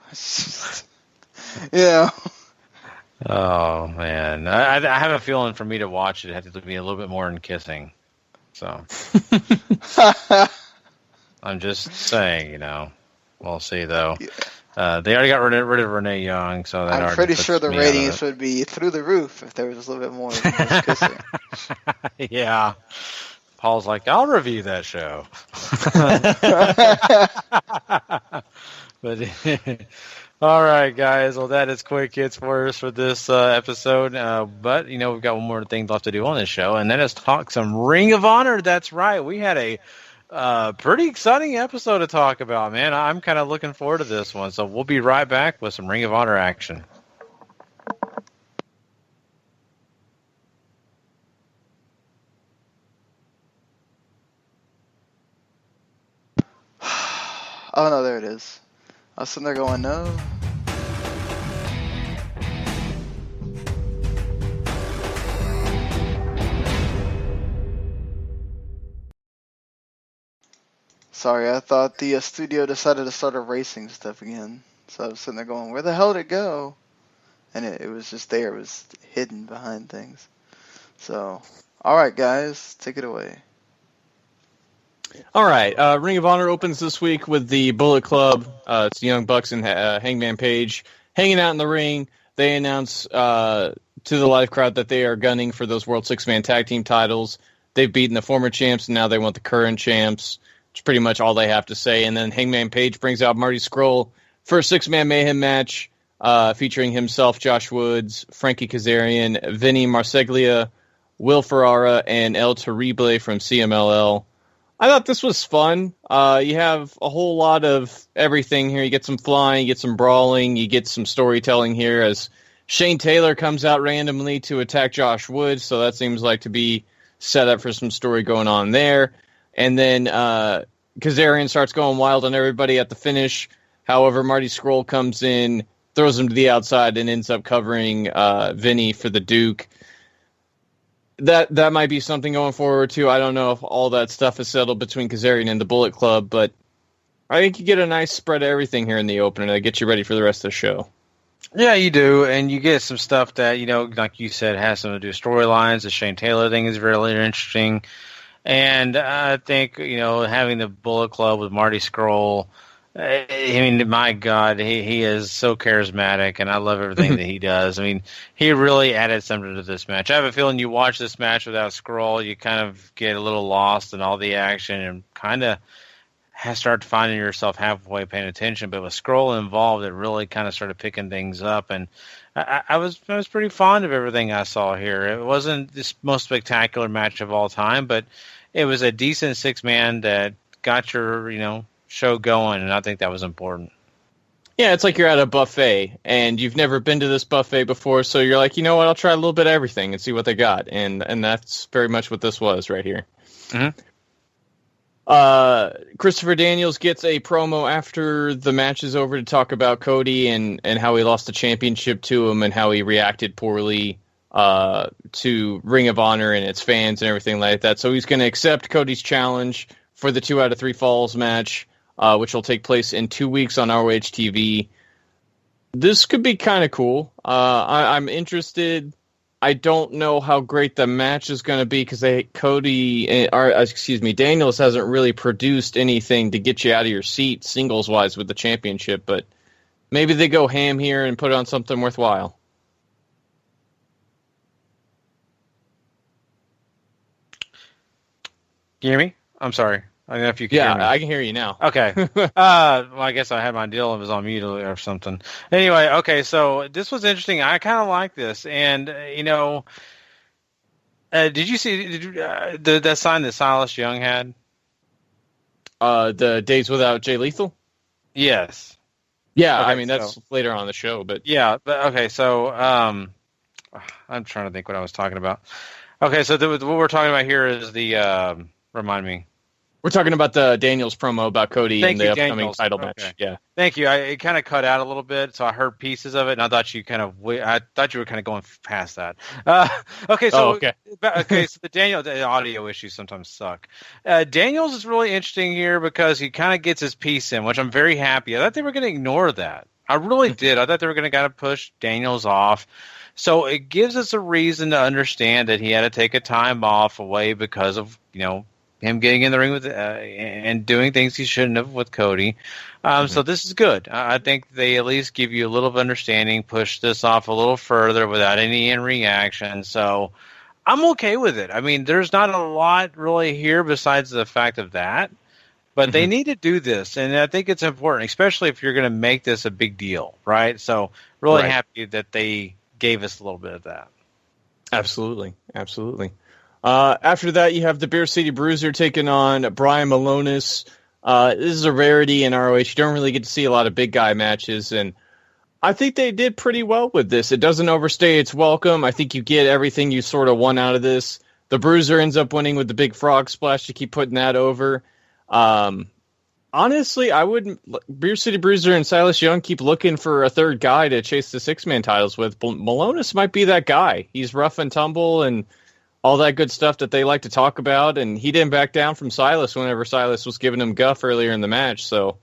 Oh man, I have a feeling for me to watch it, has to be a little bit more than kissing. So I'm just saying, We'll see, though. Yeah. They already got rid of Renee Young, so that I'm pretty sure the ratings would be through the roof if there was a little bit more kissing. Yeah. Paul's like, I'll review that show. But all right, guys. Well, that is quick hits for us for this episode. But we've got one more thing left to do on this show, and that is talk some Ring of Honor. That's right. We had a pretty exciting episode to talk about, man. I'm kind of looking forward to this one. So we'll be right back with some Ring of Honor action. Oh, no, there it is. I was sitting there going, no. Sorry, I thought the studio decided to start erasing stuff again. So I was sitting there going, where the hell did it go? And it was just there. It was hidden behind things. So, all right, guys, take it away. All right, Ring of Honor opens this week with the Bullet Club. It's the Young Bucks and Hangman Page hanging out in the ring. They announce to the live crowd that they are gunning for those World Six-Man Tag Team titles. They've beaten the former champs, and now they want the current champs. It's pretty much all they have to say. And then Hangman Page brings out Marty Scurll for a six-man mayhem match featuring himself, Josh Woods, Frankie Kazarian, Vinny Marseglia, Will Ferrara, and El Terrible from CMLL. I thought this was fun. You have a whole lot of everything here. You get some flying, you get some brawling, you get some storytelling here as Shane Taylor comes out randomly to attack Josh Woods, so that seems like to be set up for some story going on there. And then Kazarian starts going wild on everybody at the finish. However, Marty Scurll comes in, throws him to the outside, and ends up covering Vinny for the Duke. That might be something going forward, too. I don't know if all that stuff is settled between Kazarian and the Bullet Club, but I think you get a nice spread of everything here in the opener that gets you ready for the rest of the show. Yeah, you do, and you get some stuff that, like you said, has something to do with storylines. The Shane Taylor thing is really interesting. And I think, having the Bullet Club with Marty Scurll, I mean, my God, he is so charismatic, and I love everything that he does. I mean, he really added something to this match. I have a feeling you watch this match without Scurll, you kind of get a little lost in all the action and kind of start finding yourself halfway paying attention. But with Scroll involved, it really kind of started picking things up, and I was pretty fond of everything I saw here. It wasn't the most spectacular match of all time, but it was a decent 6-man that got your show going, and I think that was important. Yeah, it's like you're at a buffet, and you've never been to this buffet before, so you're like, you know what, I'll try a little bit of everything and see what they got, and that's very much what this was right here. Mm-hmm. Christopher Daniels gets a promo after the match is over to talk about Cody and how he lost the championship to him and how he reacted poorly to Ring of Honor and its fans and everything like that. So he's going to accept Cody's challenge for the 2 out of 3 falls match, which will take place in 2 weeks on ROH TV. This could be kind of cool. I'm interested. I don't know how great the match is going to be because Daniels hasn't really produced anything to get you out of your seat singles-wise with the championship, but maybe they go ham here and put on something worthwhile. Can you hear me? I'm sorry. I don't know if you can hear me. Yeah, I can hear you now. Okay. Well, I guess I had my deal and was on mute or something. Anyway, okay, so this was interesting. I kind of like this. And, did you see that sign that Silas Young had? The Days Without Jay Lethal? Yes. Yeah, okay, I mean, that's later on in the show. But yeah, but okay, so I'm trying to think what I was talking about. Okay, so what we're talking about here is the, remind me. We're talking about the Daniels promo about Cody and the upcoming Daniels. title match. Yeah. Thank you. It kind of cut out a little bit, so I heard pieces of it, and I thought you were kind of going past that. Okay, so okay. So the audio issues sometimes suck. Daniels is really interesting here because he kind of gets his piece in, which I'm very happy. I thought they were going to ignore that. I really did. I thought they were going to kind of push Daniels off. So it gives us a reason to understand that he had to take a time off away because of him getting in the ring with and doing things he shouldn't have with Cody. So this is good. I think they at least give you a little of understanding, push this off a little further without any in reaction. So I'm okay with it. I mean, there's not a lot really here besides the fact of that, but they need to do this, and I think it's important, especially if you're going to make this a big deal, right? So really happy that they gave us a little bit of that. Absolutely. After that, you have the Beer City Bruiser taking on Brian Malonis. This is a rarity in ROH. You don't really get to see a lot of big guy matches, and I think they did pretty well with this. It doesn't overstay its welcome. I think you get everything you sort of want out of this. The Bruiser ends up winning with the big frog splash to keep putting that over. Honestly, I wouldn't. Beer City Bruiser and Silas Young keep looking for a third guy to chase the 6-man titles with. Malonis might be that guy. He's rough and tumble and all that good stuff that they like to talk about, and he didn't back down from Silas whenever Silas was giving him guff earlier in the match, so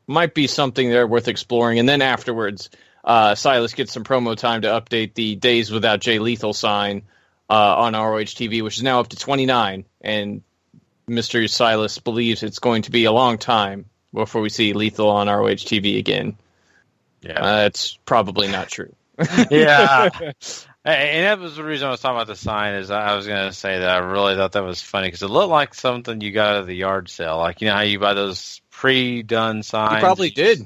might be something there worth exploring. And then afterwards, Silas gets some promo time to update the Days Without Jay Lethal sign on ROH TV, which is now up to 29, and Mr. Silas believes it's going to be a long time before we see Lethal on ROH TV again. Yeah, that's probably not true. Yeah. And that was the reason I was talking about the sign, is I was going to say that I really thought that was funny because it looked like something you got at the yard sale. Like, how you buy those pre-done signs. You probably did.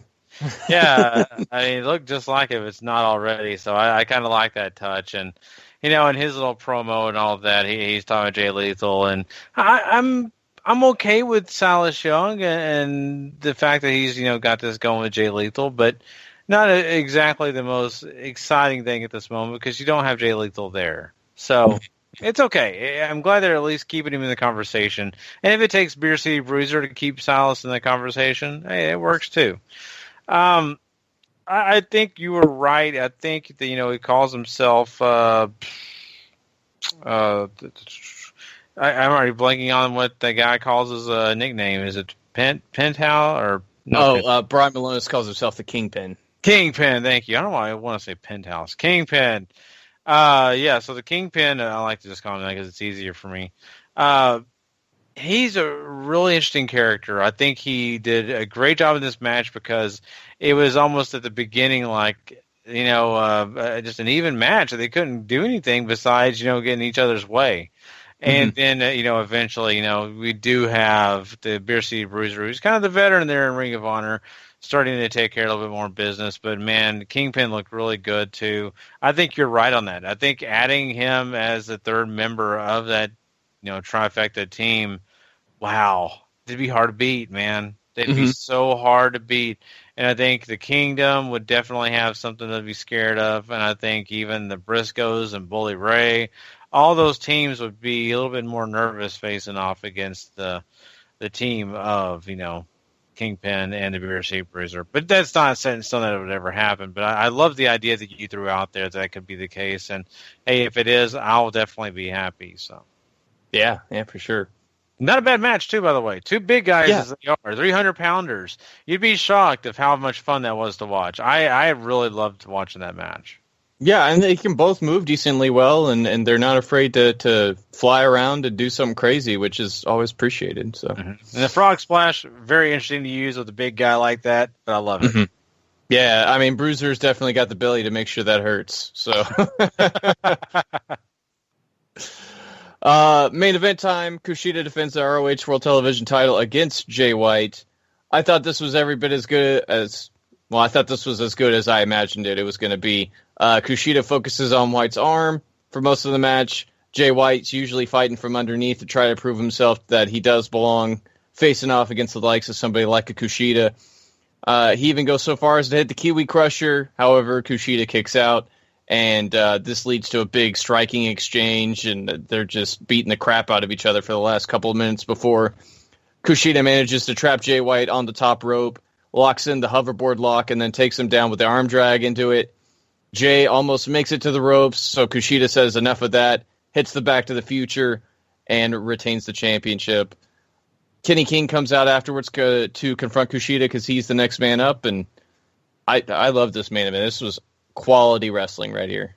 Yeah. I mean, it looked just like it if it's not already. So I kind of like that touch. And, in his little promo and all of that, he's talking about Jay Lethal. And I'm okay with Silas Young and the fact that he's, got this going with Jay Lethal, but not exactly the most exciting thing at this moment because you don't have Jay Lethal there. So it's okay. I'm glad they're at least keeping him in the conversation. And if it takes Beer City Bruiser to keep Silas in the conversation, hey, it works too. I think you were right. I think that, he calls himself I'm already blanking on what the guy calls his nickname. Is it Penthouse or no? Brian Malonis calls himself the Kingpin. Kingpin, thank you. I don't know why I want to say Penthouse. Kingpin. Yeah, so the Kingpin, I like to just call him that because it's easier for me. He's a really interesting character. I think he did a great job in this match because it was almost at the beginning like, just an even match. They couldn't do anything besides, getting each other's way. And then, eventually, we do have the Beer City Bruiser, who's kind of the veteran there in Ring of Honor, starting to take care of a little bit more business. But, man, Kingpin looked really good, too. I think you're right on that. I think adding him as the third member of that, trifecta team, wow, it'd be hard to beat, man. They'd be so hard to beat. And I think the Kingdom would definitely have something to be scared of. And I think even the Briscoes and Bully Ray, all those teams would be a little bit more nervous facing off against the team of, Kingpin and the Beer City Bruiser. But that's not set in stone that it would ever happen. But I love the idea that you threw out there that could be the case. And, hey, if it is, I'll definitely be happy. So, yeah, for sure. Not a bad match, too, by the way. Two big guys as they are, 300-pounders. You'd be shocked of how much fun that was to watch. I really loved watching that match. Yeah, and they can both move decently well, and they're not afraid to fly around and do something crazy, which is always appreciated. So, And the frog splash, very interesting to use with a big guy like that, but I love it. Yeah, I mean, Bruiser's definitely got the ability to make sure that hurts. So, main event time, Kushida defends the ROH World Television title against Jay White. I thought this was every bit as good as... Well, I thought this was as good as I imagined it was going to be. Kushida focuses on White's arm for most of the match. Jay White's usually fighting from underneath to try to prove himself that he does belong facing off against the likes of somebody like a Kushida. He even goes so far as to hit the Kiwi Crusher. However, Kushida kicks out, and this leads to a big striking exchange, and they're just beating the crap out of each other for the last couple of minutes before Kushida manages to trap Jay White on the top rope, locks in the hoverboard lock, and then takes him down with the arm drag into it. Jay almost makes it to the ropes, so Kushida says enough of that, hits the Back to the Future, and retains the championship. Kenny King comes out afterwards to confront Kushida because he's the next man up, and I love this main event. This was quality wrestling right here.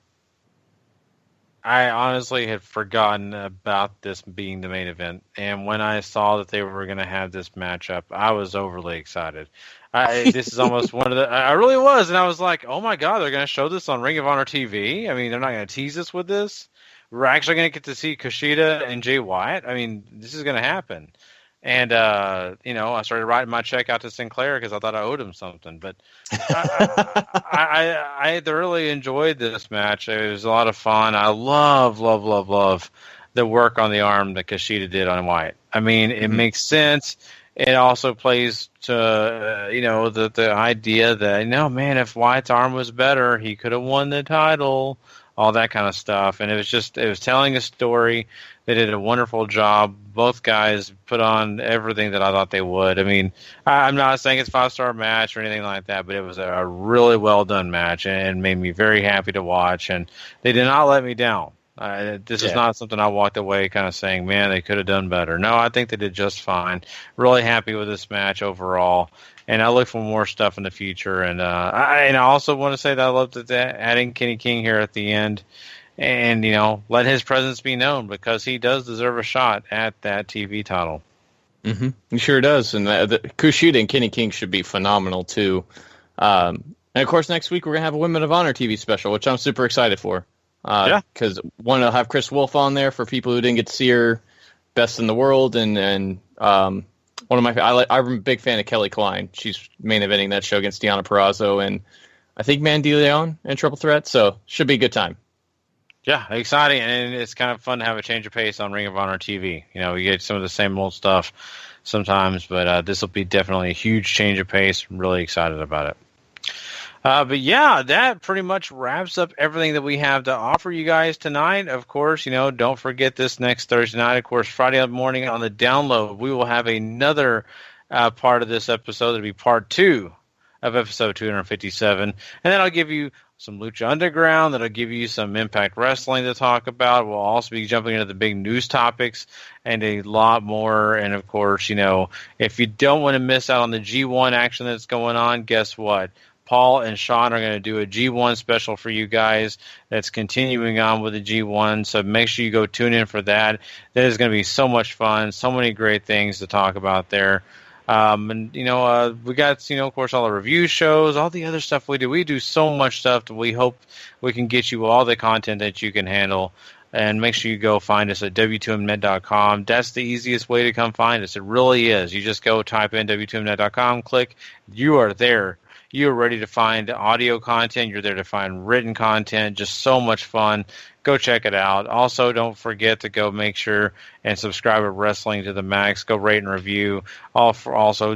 I honestly had forgotten about this being the main event, and when I saw that they were going to have this matchup, I was overly excited. This is almost one of the... I really was, and I was like, oh my God, they're going to show this on Ring of Honor TV? I mean, they're not going to tease us with this? We're actually going to get to see Kushida and Jay White? I mean, this is going to happen. And, I started writing my check out to Sinclair because I thought I owed him something. But I thoroughly enjoyed this match. It was a lot of fun. I love the work on the arm that Kushida did on White. I mean, it makes sense. It also plays to, the idea that, if White's arm was better, he could have won the title, all that kind of stuff. And it was telling a story. They did a wonderful job. Both guys put on everything that I thought they would. I mean, I'm not saying it's a 5-star match or anything like that, but it was a really well done match and made me very happy to watch. And they did not let me down. This is not something I walked away kind of saying, man, they could have done better. No, I think they did just fine. Really happy with this match overall. And I look for more stuff in the future. And I also want to say that I loved that adding Kenny King here at the end. And, let his presence be known because he does deserve a shot at that TV title. Mm-hmm. He sure does. And Kushida and Kenny King should be phenomenal, too. And, of course, next week we're going to have a Women of Honor TV special, which I'm super excited for. Because one, I'll have Chris Wolf on there for people who didn't get to see her Best in the World. And one of my I'm a big fan of Kelly Klein. She's main eventing that show against Deonna Purrazzo and I think Mandy Leon in Triple Threat. So should be a good time. Yeah, exciting, and it's kind of fun to have a change of pace on Ring of Honor TV. We get some of the same old stuff sometimes, but this will be definitely a huge change of pace. I'm really excited about it. But yeah, that pretty much wraps up everything that we have to offer you guys tonight. Of course, don't forget this next Thursday night. Of course, Friday morning on the download, we will have another part of this episode. It'll be part 2 of episode 257, and then I'll give you some Lucha Underground. That'll give you some Impact Wrestling to talk about. We'll also be jumping into the big news topics and a lot more. And, of course, if you don't want to miss out on the G1 action that's going on, guess what? Paul and Sean are going to do a G1 special for you guys that's continuing on with the G1. So make sure you go tune in for that. That is going to be so much fun. So many great things to talk about there. We got, of course, all the review shows, all the other stuff we do. We do so much stuff that we hope we can get you all the content that you can handle And make sure you go find us at W2Mnet.com. That's the easiest way to come find us. It really is. You just go type in W2Mnet.com, click. You are there. You are ready to find audio content. You're there to find written content. Just so much fun. Go check it out. Also, don't forget to go make sure and subscribe to Wrestling to the Max. Go rate and review. Also,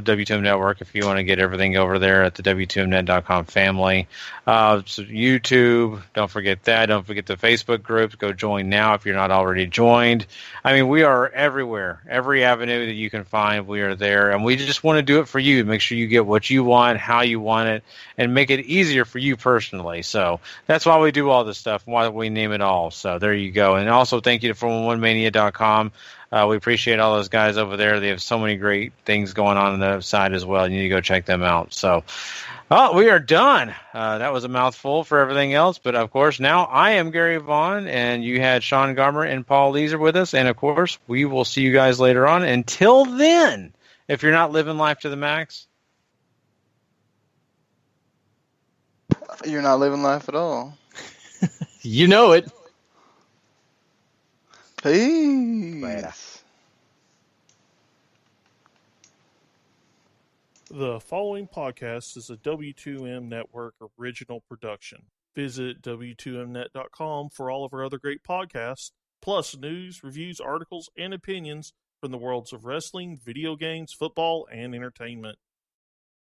W2M Network if you want to get everything over there at the W2Mnet.com family. So YouTube, don't forget that. Don't forget the Facebook groups. Go join now if you're not already joined. I mean, we are everywhere. Every avenue that you can find, we are there. And we just want to do it for you. Make sure you get what you want, how you want it, and make it easier for you personally. So that's why we do all this stuff, why we name it all. So there you go. And also thank you to 411mania.com. We appreciate all those guys over there. They have so many great things going on the side as well. You need to go check them out. So, we are done. That was a mouthful for everything else. But, of course, now I am Gary Vaughan, and you had Sean Garmer and Paul Leazar with us. And, of course, we will see you guys later on. Until then, if you're not living life to the max, you're not living life at all. You know it. Peace. The following podcast is a W2M Network original production. Visit W2Mnet.com for all of our other great podcasts, plus news, reviews, articles, and opinions from the worlds of wrestling, video games, football, and entertainment.